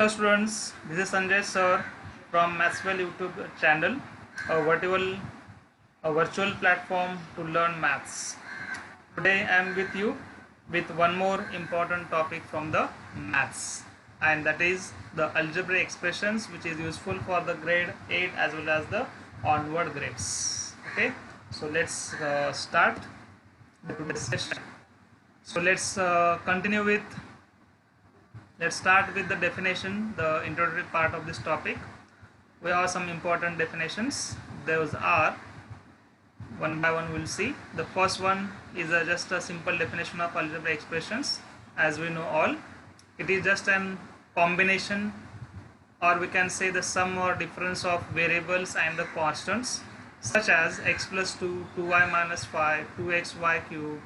Hello students, this is Sanjay sir from Mathswell YouTube channel, a virtual platform to learn maths. Today I am with you with one more important topic from the maths, and that is the algebraic expressions, which is useful for the grade 8 as well as the onward grades. Okay, so let's start the today's session. So let's start with the definition, the introductory part of this topic. We have some important definitions. Those are, one by one we'll see. The first one is just a simple definition of algebraic expressions. As we know all, it is just an combination, or we can say the sum or difference of variables and the constants, such as x plus 2, 2y minus 5, 2xy cube,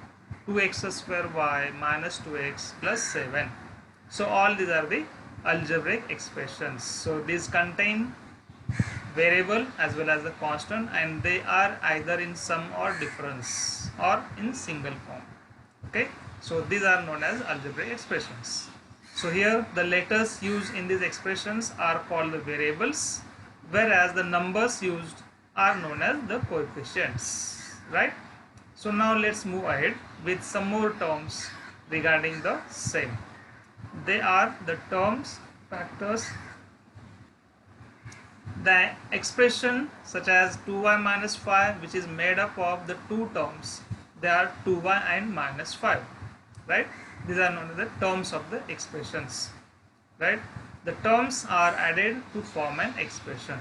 2x square y minus 2x plus 7. So all these are the algebraic expressions. So these contain variable as well as the constant, and they are either in sum or difference or in single form. Okay, so these are known as algebraic expressions. So here the letters used in these expressions are called the variables, whereas the numbers used are known as the coefficients, right? So now let's move ahead with some more terms regarding the same. They are the terms, factors. The expression such as 2y minus 5, which is made up of the two terms, they are 2y and minus 5, right? These are known as the terms of the expressions, right? The terms are added to form an expression,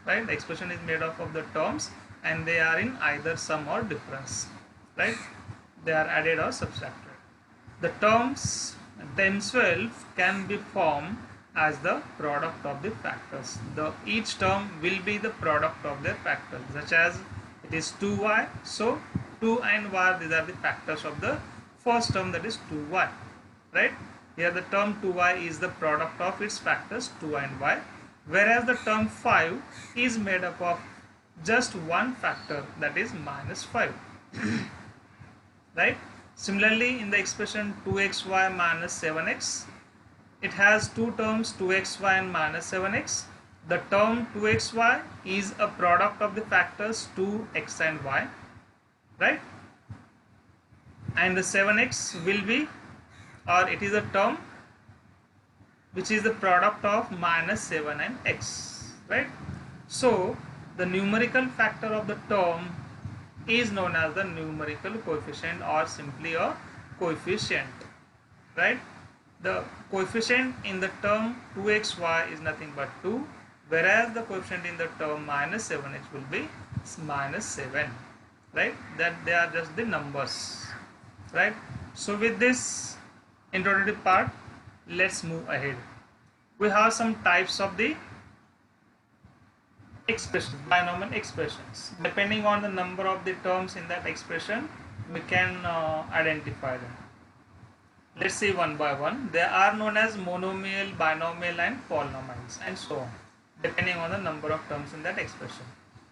right? The expression is made up of the terms and they are in either sum or difference, right? They are added or subtracted. The terms themselves can be formed as the product of the factors. Each term will be the product of their factors, such as it is 2y, so 2 and y, these are the factors of the first term, that is 2y, right? Here the term 2y is the product of its factors 2 and y, whereas the term 5 is made up of just one factor, that is minus 5, right? Similarly, in the expression 2xy minus 7x, it has two terms, 2xy and minus 7x. The term 2xy is a product of the factors 2x and y, right? And the 7x will be, or it is a term which is the product of minus 7 and x, right? So the numerical factor of the term is known as the numerical coefficient, or simply a coefficient, right? The coefficient in the term 2xy is nothing but 2, whereas the coefficient in the term minus 7x will be minus 7, right? That they are just the numbers, right? So with this introductory part, let's move ahead. We have some types of the expressions, binomial expressions. Depending on the number of the terms in that expression, we can identify them. Let's see one by one. They are known as monomial, binomial and polynomials, and so on, depending on the number of terms in that expression.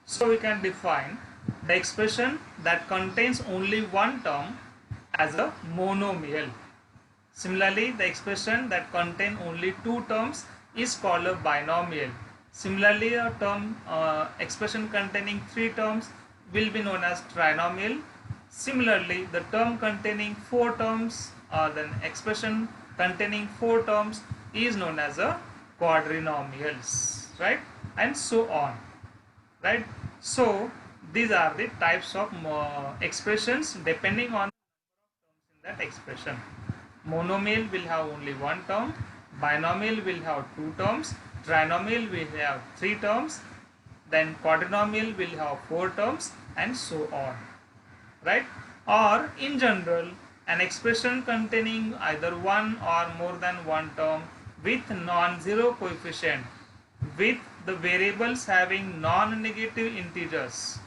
So we can define the expression that contains only one term as a monomial. Similarly, the expression that contains only two terms is called a binomial. Similarly, a expression containing three terms will be known as trinomial. Similarly, the term containing four terms, or the expression containing four terms, is known as a quadrinomials, right? And so on, right? So these are the types of expressions depending on the number of terms in that expression. Monomial will have only one term, binomial will have two terms, trinomial will have three terms, then quadrinomial will have four terms, and so on, right? Or in general, an expression containing either one or more than one term with non-zero coefficient, with the variables having non-negative integers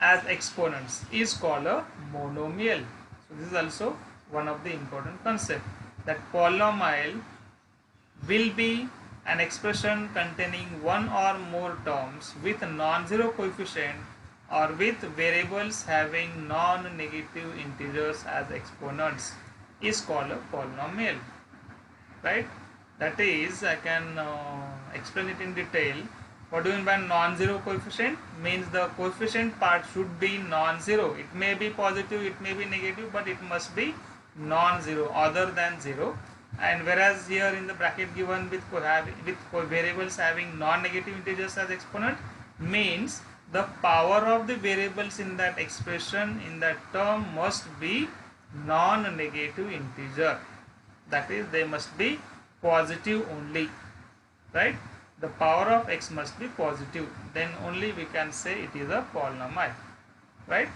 as exponents, is called a monomial. So this is also one of the important concepts, that polynomial will be an expression containing one or more terms with non-zero coefficient, or with variables having non-negative integers as exponents, is called a polynomial. right? That is, I can explain it in detail. What do you mean by non-zero coefficient? Means the coefficient part should be non-zero. It may be positive, it may be negative, but it must be non-zero, other than zero. And whereas here in the bracket given with variables having non-negative integers as exponent, means the power of the variables in that expression, in that term, must be non-negative integer. That is, they must be positive only, right? The power of x must be positive, then only we can say it is a polynomial, right?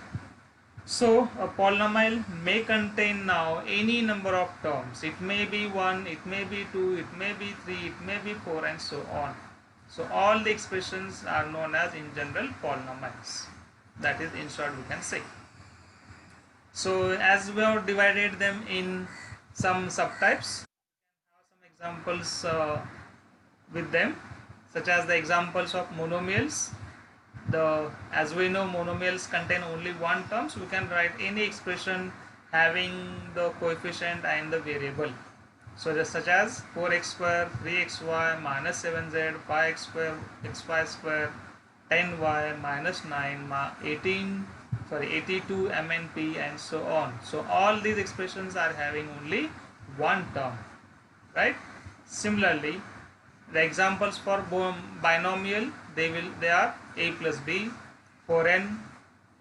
So a polynomial may contain now any number of terms. It may be 1, it may be 2, it may be 3, it may be 4, and so on. So all the expressions are known as, in general, polynomials. That is, in short, we can say. So as we have divided them in some subtypes, some examples with them, such as the examples of monomials. As we know, monomials contain only one term, so we can write any expression having the coefficient and the variable. So just such as 4x square, 3xy, minus 7z, 5x square, xy square, 10y, minus 9, 82 mnp, and so on. So all these expressions are having only one term, right? Similarly, the examples for binomial, they are a plus b, 4n,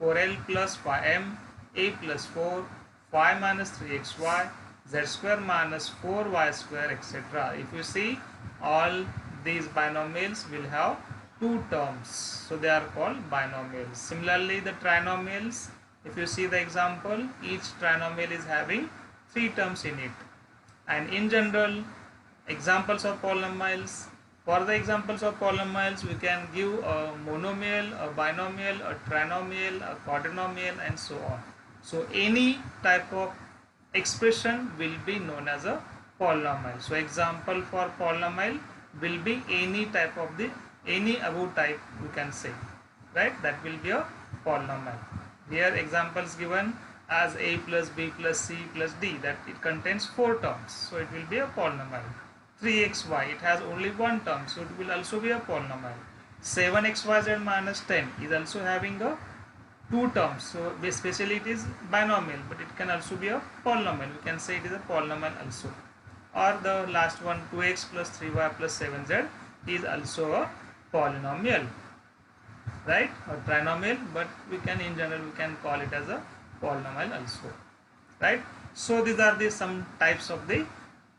4l plus 5m, a plus 4, 5 minus 3xy, z square minus 4y square, etc. If you see, all these binomials will have two terms, so they are called binomials. Similarly, the trinomials, if you see the example, each trinomial is having three terms in it. And in general, examples of polynomials, for the examples of polynomials, we can give a monomial, a binomial, a trinomial, a quadrinomial, and so on. So any type of expression will be known as a polynomial. So example for polynomial will be any type of any above type, we can say, right? That will be a polynomial. Here examples given as a plus b plus c plus d, that it contains four terms, so it will be a polynomial. 3xy, it has only one term, so it will also be a polynomial. 7xyz minus 10 is also having a two terms, so especially it is binomial, but it can also be a polynomial. We can say it is a polynomial also. Or the last one, 2x plus 3y plus 7z, is also a polynomial, right? Or trinomial, but we can, in general, we can call it as a polynomial also, right? So these are the some types of the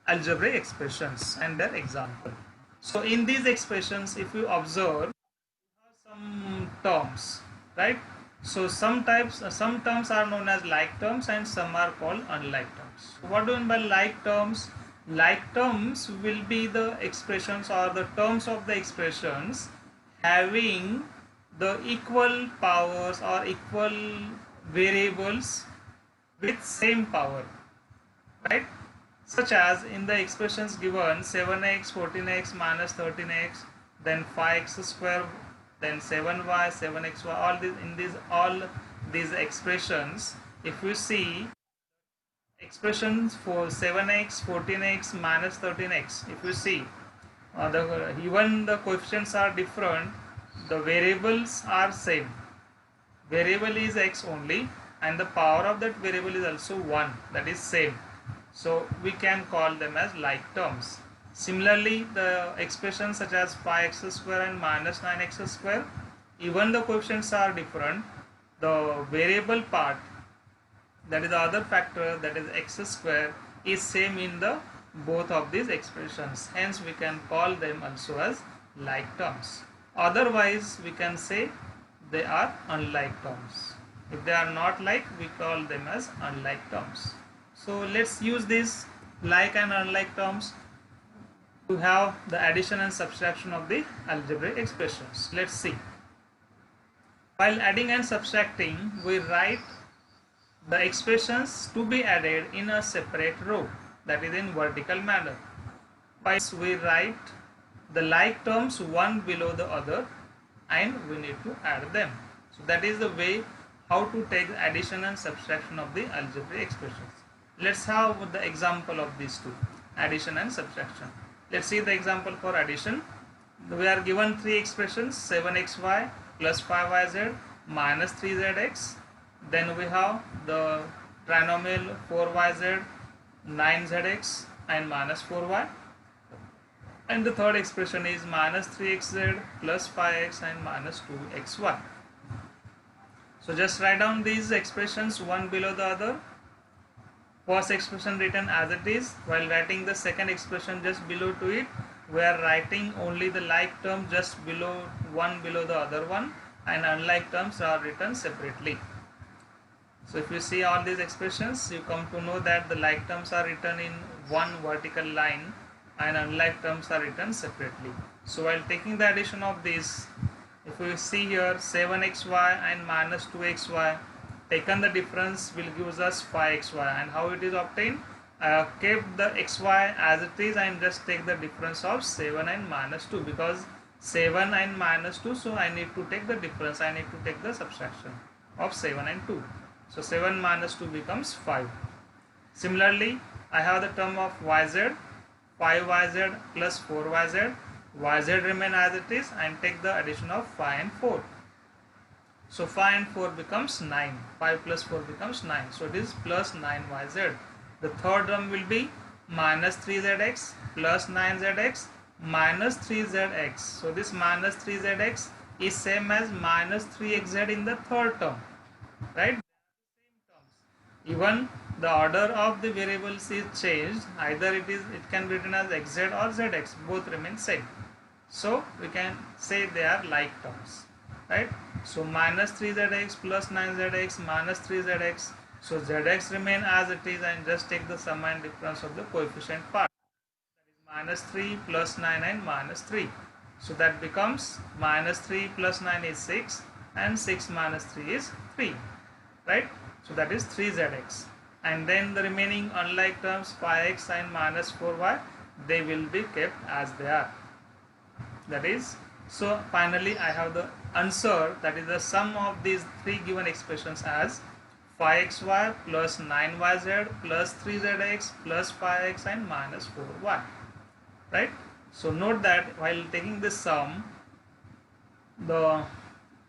algebraic expressions and their example. So in these expressions, if you observe, some terms, right? So some terms are known as like terms and some are called unlike terms. What do you mean by like terms? Like terms will be the expressions or the terms of the expressions having the equal powers or equal variables with same power, right? Such as in the expressions given 7x, 14x, minus 13x, then 5x square, then 7y, 7xy, all these expressions, if you see expressions for 7x, 14x, minus 13x, if you see, even the coefficients are different, the variables are same. Variable is x only, and the power of that variable is also 1, that is same. So we can call them as like terms. Similarly, the expressions such as 5x square and minus 9x square, even the coefficients are different, the variable part, that is the other factor, that is x square, is same in the both of these expressions. Hence we can call them also as like terms. Otherwise we can say they are unlike terms. If they are not like, we call them as unlike terms. So let's use these like and unlike terms to have the addition and subtraction of the algebraic expressions. Let's see. While adding and subtracting, we write the expressions to be added in a separate row, that is in vertical manner. By we write the like terms one below the other and we need to add them. So that is the way how to take the addition and subtraction of the algebraic expressions. Let's have the example of these two. addition and subtraction. Let's see the example for addition. We are given three expressions, 7xy plus 5yz minus 3zx. Then we have the trinomial 4yz, 9zx and minus 4y. And the third expression is minus 3xz plus 5x and minus 2xy. So just write down these expressions one below the other. First expression written as it is. While writing the second expression just below to it, we are writing only the like term just below one below the other one, and unlike terms are written separately. So if you see all these expressions, you come to know that the like terms are written in one vertical line and unlike terms are written separately. So while taking the addition of these, if we see here 7xy and minus 2xy, taken the difference will give us 5xy. And how it is obtained? I have kept the xy as it is and just take the difference of 7 and minus 2, because 7 and minus 2, so I need to take the difference, I need to take the subtraction of 7 and 2. So 7 minus 2 becomes 5. Similarly, I have the term of yz, 5yz plus 4yz, yz remain as it is and take the addition of 5 and 4. So 5 and 4 becomes 9, 5 plus 4 becomes 9, so it is plus 9yz. The third term will be minus 3zx plus 9zx minus 3zx. So this minus 3zx is same as minus 3xz in the third term, right? Even the order of the variables is changed. Either it can be written as xz or zx, both remain same. So we can say they are like terms, right? So minus 3zx plus 9zx minus 3zx. So zx remain as it is and just take the sum and difference of the coefficient part. That is minus 3 plus 9 and minus 3. So that becomes minus 3 plus 9 is 6 and 6 minus 3 is 3, right? So that is 3zx. And then the remaining unlike terms 5x and minus 4y, they will be kept as they are. That is, so finally I have the answer, that is the sum of these three given expressions as 5xy plus 9yz plus 3zx plus 5x and minus 4y, right? So note that while taking this sum, the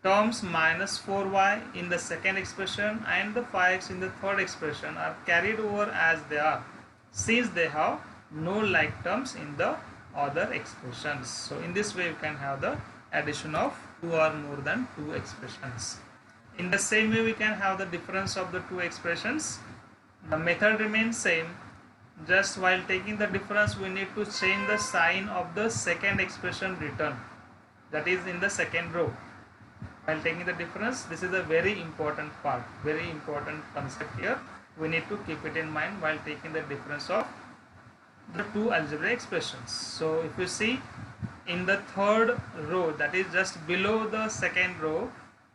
terms minus 4y in the second expression and the 5x in the third expression are carried over as they are, since they have no like terms in the other expressions. So in this way you can have the addition of two or more than two expressions. In the same way we can have the difference of the two expressions. The method remains same. Just while taking the difference, we need to change the sign of the second expression written, that is in the second row. While taking the difference, this is a very important part, very important concept here. We need to keep it in mind while taking the difference of the two algebraic expressions. So if you see in the third row, that is just below the second row,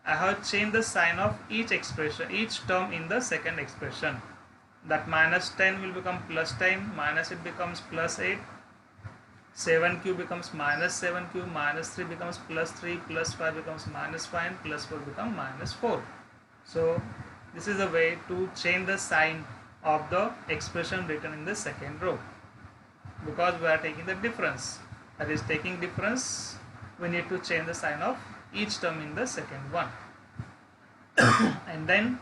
I have changed the sign of each expression, each term in the second expression. That minus 10 will become plus 10, minus it becomes plus 8, 7q becomes minus 7q, minus 3 becomes plus 3, plus 5 becomes minus 5, and plus 4 becomes minus 4. So this is a way to change the sign of the expression written in the second row, because we are taking the difference. That is, taking difference, we need to change the sign of each term in the second one. And then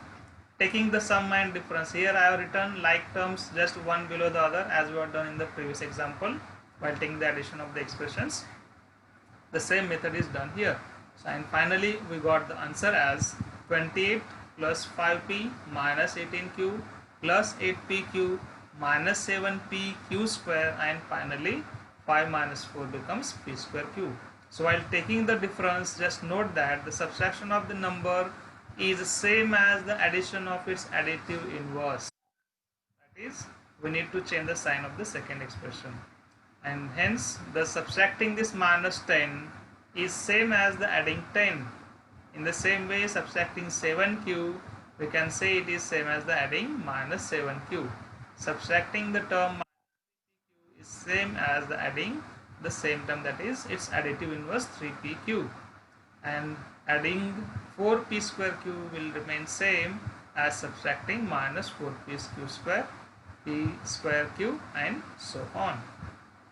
taking the sum and difference, here I have written like terms just one below the other as we have done in the previous example while taking the addition of the expressions. The same method is done here. So, and finally we got the answer as 28 plus 5p minus 18q plus 8pq minus 7pq square, and finally 5 minus 4 becomes p square q. So while taking the difference, just note that the subtraction of the number is the same as the addition of its additive inverse. That is, we need to change the sign of the second expression, and hence the subtracting this minus 10 is same as the adding 10. In the same way, subtracting 7q, we can say it is same as the adding minus 7q. Subtracting the term minus 3q is same as the adding the same term, that is its additive inverse 3pq, and adding 4p square q will remain same as subtracting minus 4p q square. p square q and so on.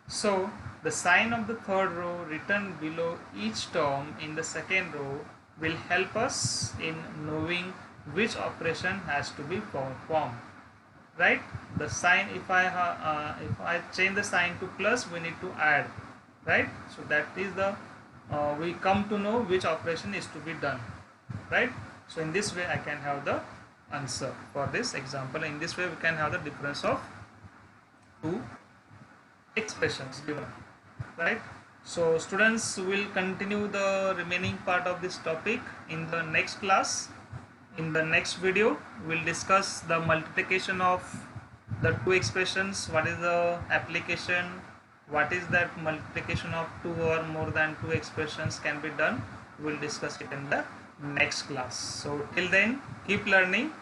So the sign of the third row written below each term in the second row will help us in knowing which operation has to be performed. Right? The sign, if I change the sign to plus, we need to add. Right? So that is the we come to know which operation is to be done. Right? So in this way I can have the answer for this example. In this way we can have the difference of two expressions given, right? So students will continue the remaining part of this topic in the next class. In the next video we'll discuss the multiplication of the two expressions, what is the application, what is that multiplication of two or more than two expressions can be done. We'll discuss it in the next class. So till then, keep learning.